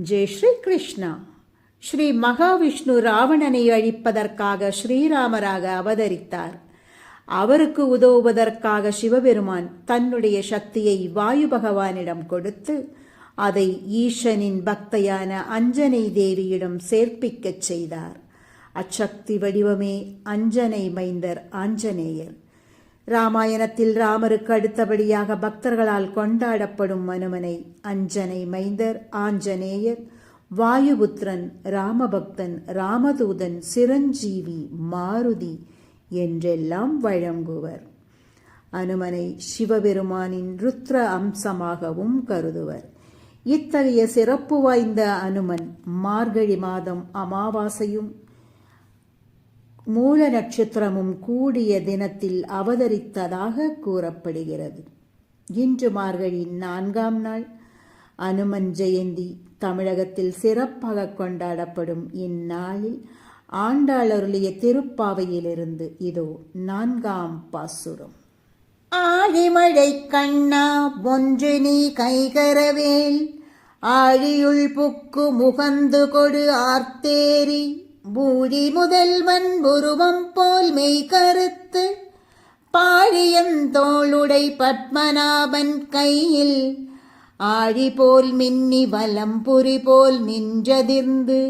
ஜெய் ஸ்ரீ கிருஷ்ணா. ஸ்ரீ மகாவிஷ்ணு ராவணனை அழிப்பதற்காக ஸ்ரீராமராக அவதரித்தார். அவருக்கு உதவுவதற்காக சிவபெருமான் தன்னுடைய சக்தியை வாயு பகவானிடம் கொடுத்து அதை ஈசனின் பக்தையான அஞ்சனை தேவியிடம் சேர்ப்பிக்கச் செய்தார். அச்சக்தி வடிவமே அஞ்சனை மைந்தர் ஆஞ்சநேயர். ராமாயணத்தில் ராமருக்கு அடுத்தபடியாக பக்தர்களால் கொண்டாடப்படும் அனுமனை அஞ்சனை மைந்தர் ஆஞ்சநேயர், வாயுபுத்திரன், ராமபக்தன், ராமதூதன், சிரஞ்சீவி, மாருதி என்றெல்லாம் வழங்குவர். அனுமனை சிவபெருமானின் ருத்ர அம்சமாகவும் கருதுவர். இத்தகைய சிறப்பு வாய்ந்த அனுமன் மார்கழி மாதம் அமாவாசையும் மூல நட்சத்திரமும் கூடிய தினத்தில் அவதரித்ததாக கூறப்படுகிறது. இன்று மார்கழி 4ஆம் நாள் அனுமன் ஜெயந்தி. தமிழகத்தில் சிறப்பாக கொண்டாடப்படும் இந்நாளில் ஆண்டாள் அருளிய திருப்பாவையிலிருந்து இதோ 4ஆம் பாசுரம். ஆழிமழை கண்ணா ஒன்று நீ கைகரவேல், ஆழியுள் புக்கு முகந்து கொடு ஆர்த்தேரி, பூழி முதல்வன் உருவம் போல் மெய் கருத்து, பாழியந்தோளுடை பத்மநாபன் கையில், ஆழி போல் மின்னி வலம்புரி போல் நின்றதிர்ந்து,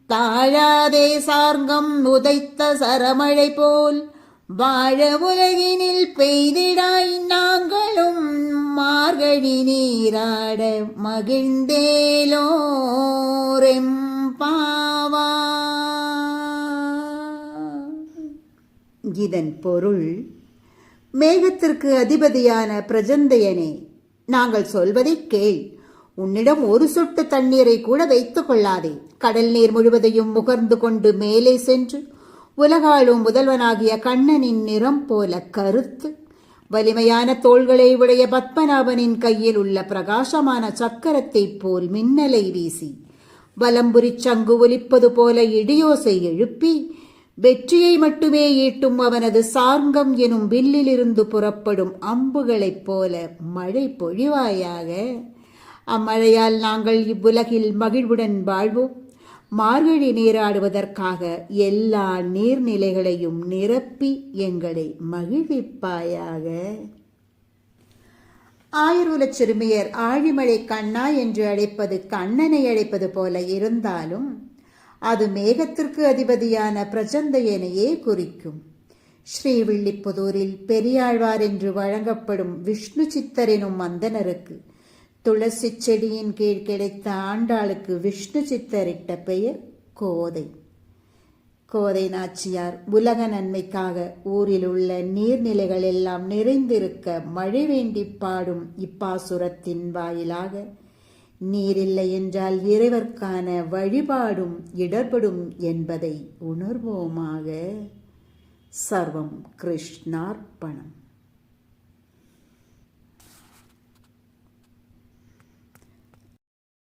தாழாதே சார்கம் உதைத்த சரமழை போல், வாழ உலகினில் பெய்திடாய் நாங்களும் மார்கழி நீராட மகிழ்ந்தேலோரெம்பாவா. இதன் பொருள், மேகத்திற்கு அதிபதியான பிரஜந்தையனே, நாங்கள் சொல்வதை கேள். உன்னிடம் ஒரு சொட்டு தண்ணீரை கூட வைத்துக் கொள்ளாதே. கடல் நீர் முழுவதையும் முகர்ந்து கொண்டு மேலே சென்று உலகாளும் முதல்வனாகிய கண்ணனின் நிறம் போல கருத்து, வலிமையான தோள்களை உடைய பத்மநாபனின் கையில் உள்ள பிரகாசமான சக்கரத்தைப் போல் மின்னலை வீசி, வலம்புரி சங்கு ஒலிப்பது போல இடியோசை எழுப்பி, வெற்றியை மட்டுமே ஈட்டும் அவனது சார்ங்கம் எனும் வில்லிலிருந்து புறப்படும் அம்புகளைப் போல மழை பொழிவாயாக. அம்மழையால் நாங்கள் இவ்வுலகில் மகிழ்வுடன் வாழ்வோம். மார்கழி நீராடுவதற்காக எல்லா நீர்நிலைகளையும் நிரப்பி எங்களை மகிழ்விப்பாயாக. ஆயிரூலச் சிறுமியர் ஆழிமழை கண்ணா என்று அழைப்பது கண்ணனை அழைப்பது போல இருந்தாலும் அது மேகத்திற்கு அதிபதியான பிரஜந்தையனையே குறிக்கும். ஸ்ரீவில்லிப்புதூரில் பெரியாழ்வார் என்று வழங்கப்படும் விஷ்ணு சித்தர் எனும் அந்தனருக்கு துளசி செடியின் கீழ் கிடைத்த ஆண்டாளுக்கு விஷ்ணு சித்தரிட்ட பெயர் கோதை. கோதை நாச்சியார் உலக நன்மைக்காக ஊரில் உள்ள நீர்நிலைகள் எல்லாம் நிறைந்திருக்க மழை வேண்டி பாடும் இப்பாசுரத்தின் வாயிலாக நீரில்லை என்றால் இறைவர்க்கான வழிபாடும் இடர்படும் என்பதை உணர்வோமாக. சர்வம் கிருஷ்ணார்ப்பணம்.